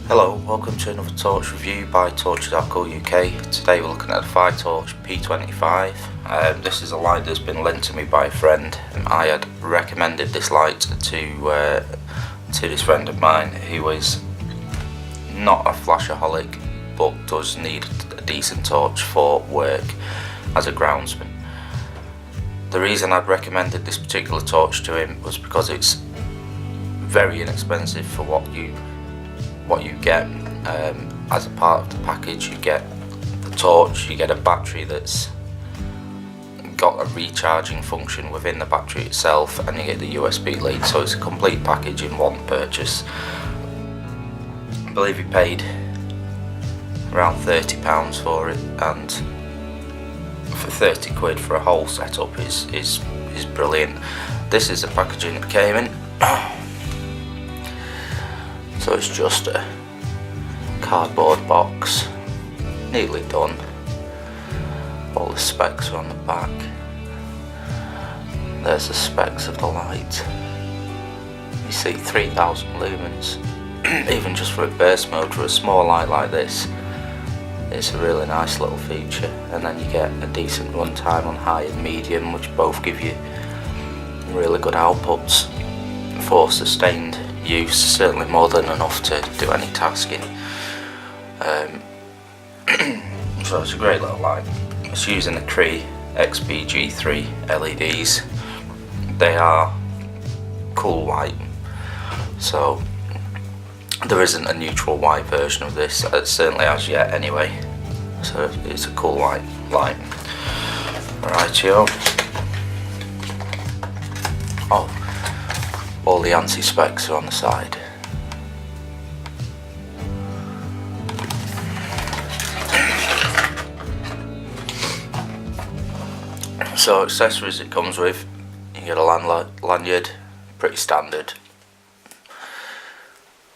Hello, welcome to another torch review by Torchesarecool UK. Today we're looking at the FiTorch P25. This is a light that's been lent to me by a friend. I had recommended this light to this friend of mine who is not a flashaholic but does need a decent torch for work as a groundsman. The reason I'd recommended this particular torch to him was because it's very inexpensive for what you get. As a part of the package, you get the torch, you get a battery that's got a recharging function within the battery itself, and you get the USB lead, so it's a complete package in one purchase. I believe he paid around £30 for it, and for 30 quid for a whole setup is brilliant. This is the packaging it came in. So it's just a cardboard box, neatly done. All the specs are on the back. There's the specs of the light. You see 3000 lumens. Even just for a burst mode for a small light like this, it's a really nice little feature. And then you get a decent runtime on high and medium, which both give you really good outputs for sustained use, certainly more than enough to do any tasking. So it's a great little light. It's using the Cree XPG3 LEDs. They are cool white, so there isn't a neutral white version of this, certainly as yet anyway. So it's a cool white light. Rightio. All the ANSI specs are on the side. So accessories it comes with, you get a lanyard, pretty standard.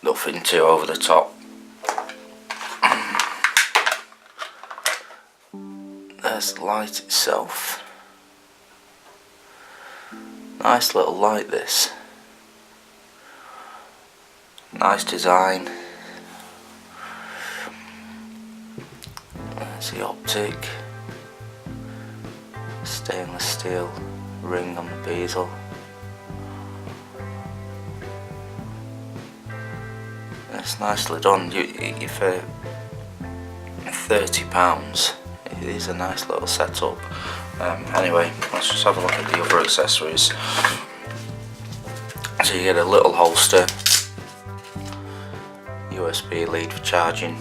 Nothing too over the top. There's the light itself. Nice little light this. Nice design. There's the optic. Stainless steel ring on the bezel. It's nicely done. You for £30, it is a nice little setup. Anyway, let's just have a look at the other accessories. So you get a little holster, USB lead for charging,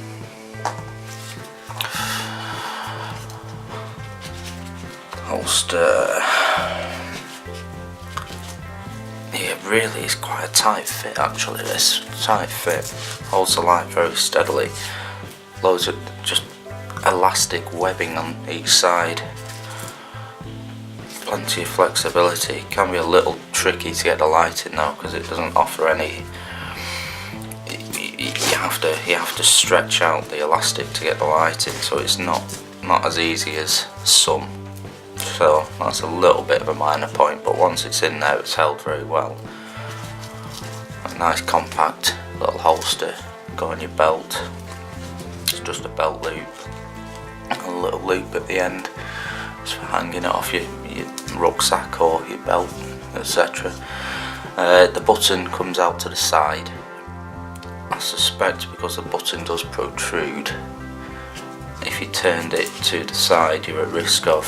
holster. Yeah, really is quite a tight fit actually. This tight fit holds the light very steadily. Loads of just elastic webbing on each side. Plenty of flexibility. It can be a little tricky to get the light in though, because it doesn't offer any. You have to stretch out the elastic to get the light in, so it's not as easy as some. So that's a little bit of a minor point, but once it's in there, it's held very well. A nice compact little holster, go on your belt. It's just a belt loop, a little loop at the end. It's for hanging it off your rucksack or your belt, etc. The button comes out to the side. I suspect because the button does protrude, if you turned it to the side, you're at risk of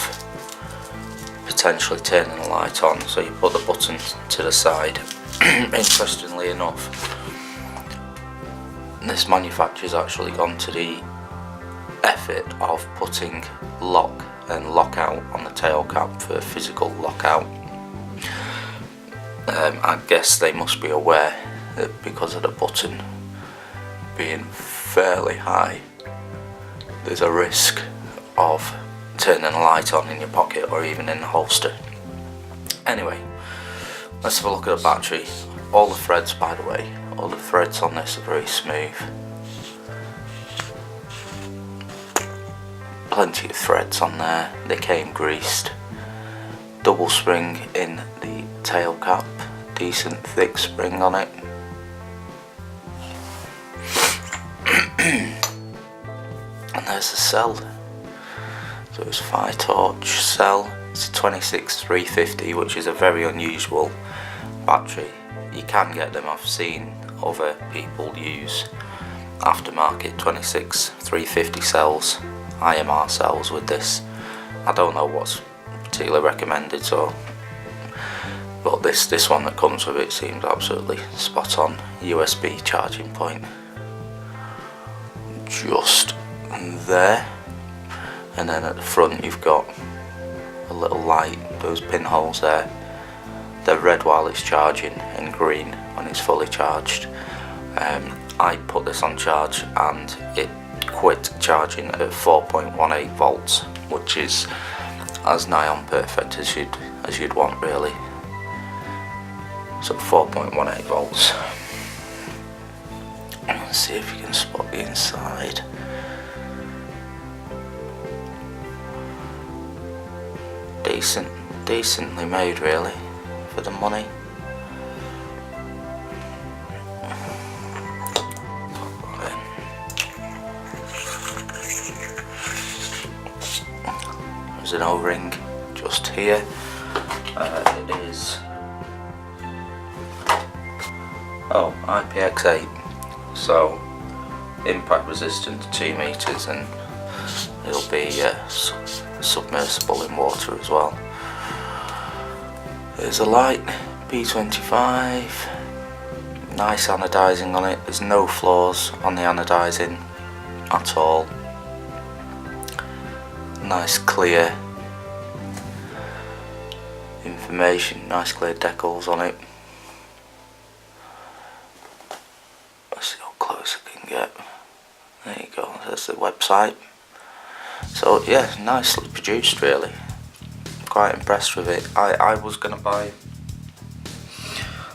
potentially turning the light on, so you put the button to the side. Interestingly enough, this manufacturer's actually gone to the effort of putting lock and lockout on the tail cap for physical lockout. I guess they must be aware that because of the button being fairly high, there's a risk of turning the light on in your pocket or even in the holster. Anyway, let's have a look at the battery. All the threads, by the way, all the threads on this are very smooth. Plenty of threads on there, they came greased. Double spring in the tail cap, decent thick spring on it. there's the cell. So it's FiTorch cell. It's a 26350, which is a very unusual battery. You can get them, I've seen other people use aftermarket 26350 cells, IMR cells with this. I don't know what's particularly recommended, but this one that comes with it seems absolutely spot on. USB charging point just there, and then at the front you've got a little light, those pinholes there. They're red while it's charging and green when it's fully charged. I put this on charge and it quit charging at 4.18 volts, which is as nigh on perfect as you'd want really. So 4.18 volts. Let's see if you can spot the inside. Decently made really for the money. There's an O-ring just here. It is IPX8, so impact resistant to 2 meters, and it'll be submersible in water as well. There's a light, P25, nice anodizing on it. There's no flaws on the anodizing at all. Nice clear information, nice clear decals on it. Let's see how close I can get. There you go, there's the website. So yeah, nicely produced really. Quite impressed with it. I was going to buy,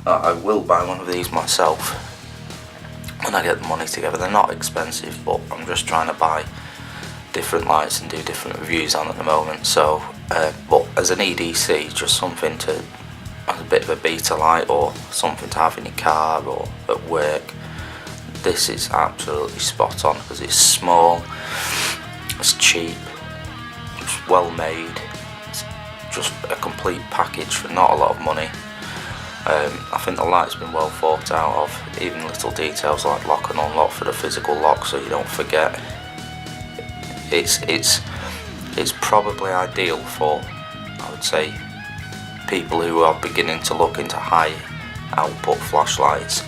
I will buy one of these myself when I get the money together. They're not expensive, but I'm just trying to buy different lights and do different reviews on at the moment. So but as an EDC, just something to, as a bit of a beta light or something to have in your car or at work, this is absolutely spot on because it's small, it's cheap, it's well made. Just a complete package for not a lot of money. I think the light's been well thought out of, even little details like lock and unlock for the physical lock so you don't forget. It's probably ideal for, I would say, people who are beginning to look into high output flashlights,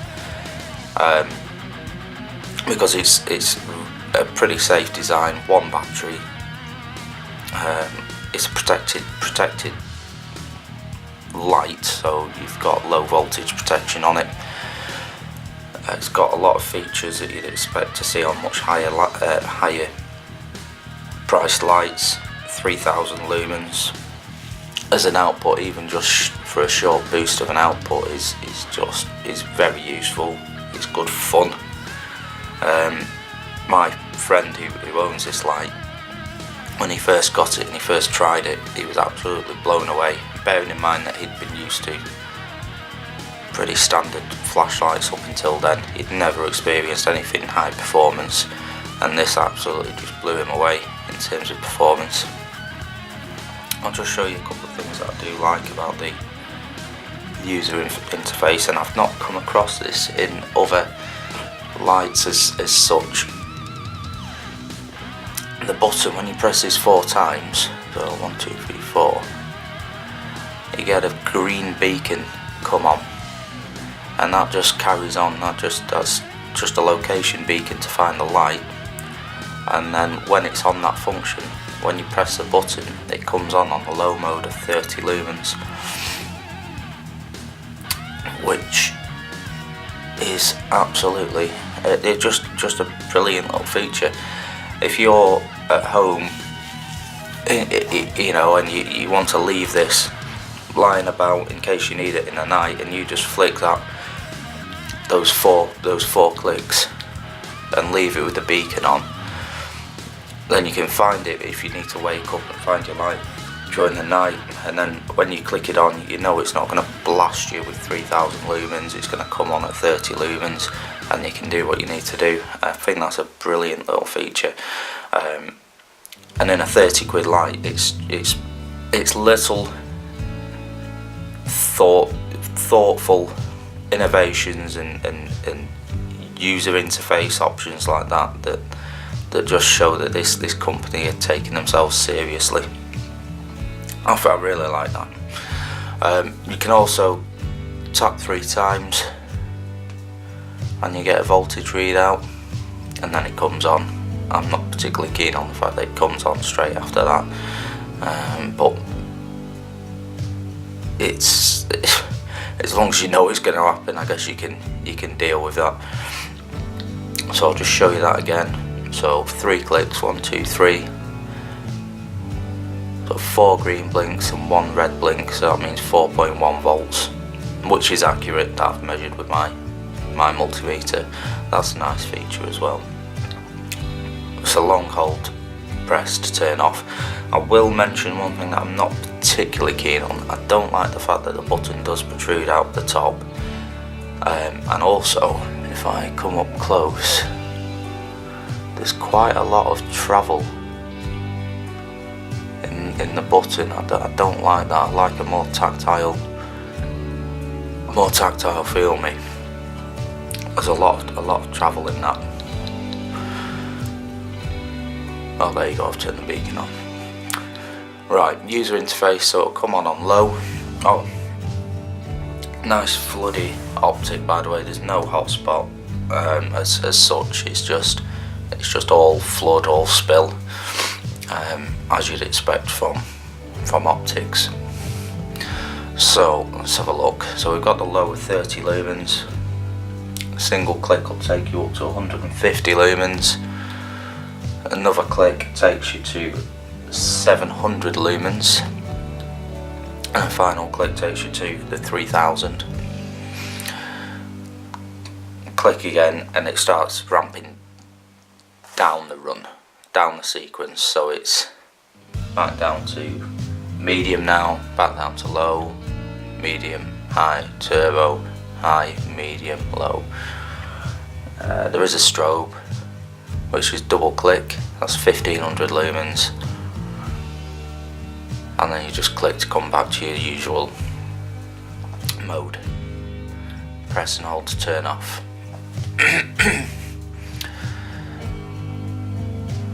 because it's a pretty safe design, one battery. It's a protected light, so you've got low voltage protection on it. It's got a lot of features that you'd expect to see on much higher priced lights. 3000 lumens as an output, even just for a short boost of an output, is very useful. It's good fun. My friend who owns this light, when he first got it and he first tried it, he was absolutely blown away, bearing in mind that he'd been used to pretty standard flashlights up until then. He'd never experienced anything high performance, and this absolutely just blew him away in terms of performance. I'll just show you a couple of things that I do like about the user interface, and I've not come across this in other lights as such. The button, when you press this 4 times, so 1, 2, 3, 4, you get a green beacon come on, and that just carries on. That's just a location beacon to find the light, and then when it's on that function, when you press the button, it comes on the low mode of 30 lumens, which is absolutely just a brilliant little feature. If you're at home, you know, and you want to leave this lying about in case you need it in the night, and you just flick those four clicks and leave it with the beacon on, then you can find it if you need to wake up and find your light during the night. And then when you click it on, you know it's not going to blast you with 3000 lumens, it's going to come on at 30 lumens and you can do what you need to do. I think that's a brilliant little feature. And in a 30 quid light, it's little thoughtful innovations and user interface options like that just show that this company are taking themselves seriously. I really like that. You can also tap 3 times and you get a voltage readout, and then it comes on. I'm not particularly keen on the fact that it comes on straight after that, but it's as long as you know it's going to happen, I guess you can deal with that. So I'll just show you that again. So 3 clicks, 1, 2, 3. So 4 green blinks and 1 red blink, so that means 4.1 volts, which is accurate. That I've measured with my multimeter. That's a nice feature as well. It's a long hold press to turn off. I will mention one thing that I'm not particularly keen on. I don't like the fact that the button does protrude out the top, and also if I come up close, there's quite a lot of travel in the button. I don't like that. I like a more tactile feel. Me, there's a lot of travel in that. Oh, there you go, I've turned the beacon on. Right, user interface, so it'll come on low. Oh, nice floody optic, by the way. There's no hotspot as such. It's just all flood, all spill, as you'd expect from optics. So let's have a look. So we've got the low of 30 lumens. A single click will take you up to 150 lumens. Another click takes you to 700 lumens, and a final click takes you to the 3000. Click again and it starts ramping down the run, down the sequence, so it's back down to medium now, back down to low, medium, high, turbo, high, medium, low. There is a strobe, which is double click, that's 1500 lumens, and then you just click to come back to your usual mode. Press and hold to turn off.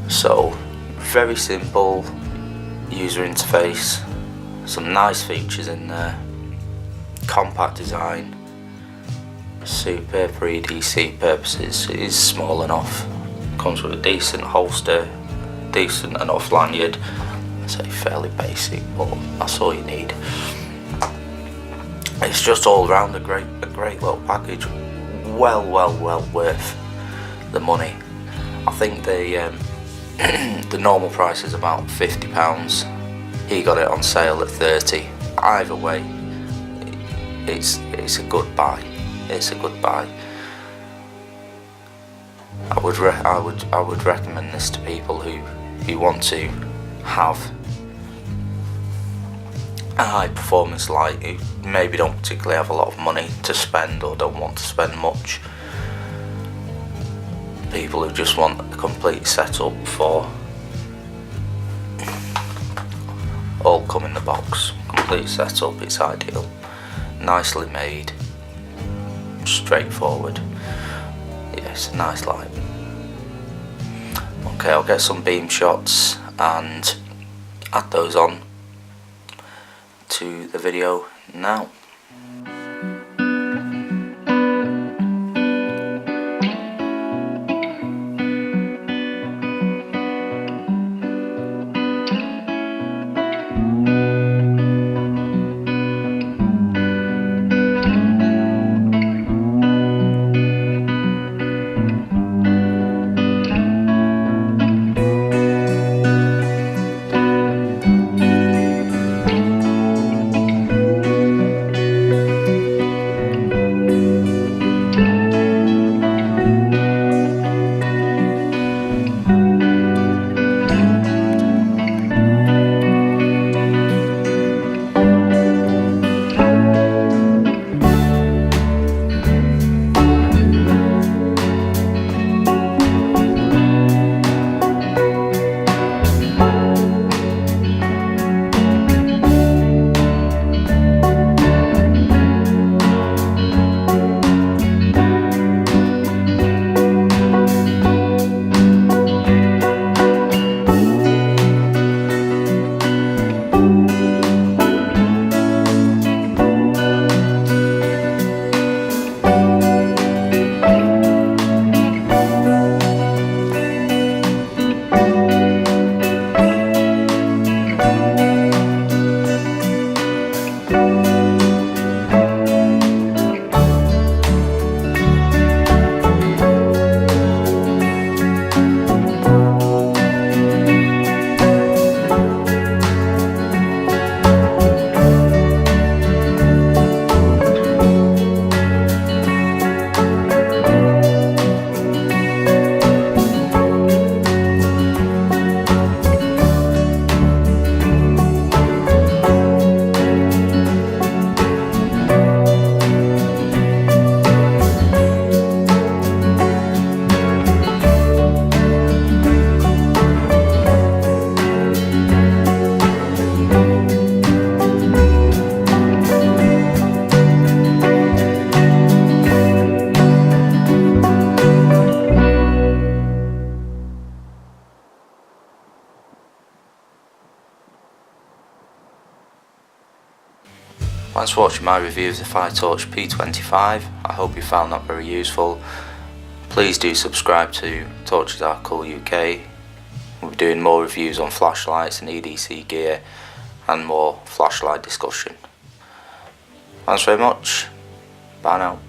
So, very simple user interface, some nice features in there, compact design, superb for EDC purposes. It is small enough. Comes with a decent holster, decent enough lanyard. I say fairly basic, but that's all you need. It's just all round a great little package. Well worth the money. I think the normal price is about £50. He got it on sale at 30. Either way, it's a good buy. It's a good buy. I would recommend this to people who want to have a high performance light, who maybe don't particularly have a lot of money to spend or don't want to spend much. People who just want a complete setup for all come in the box. Complete setup, it's ideal. Nicely made, straightforward. Yeah, it's a nice light. Okay, I'll get some beam shots and add those on to the video now. Thanks for watching my review of the FiTorch P25. I hope you found that very useful. Please do subscribe to Torchesarecool UK. We'll be doing more reviews on flashlights and EDC gear and more flashlight discussion. Thanks very much. Bye now.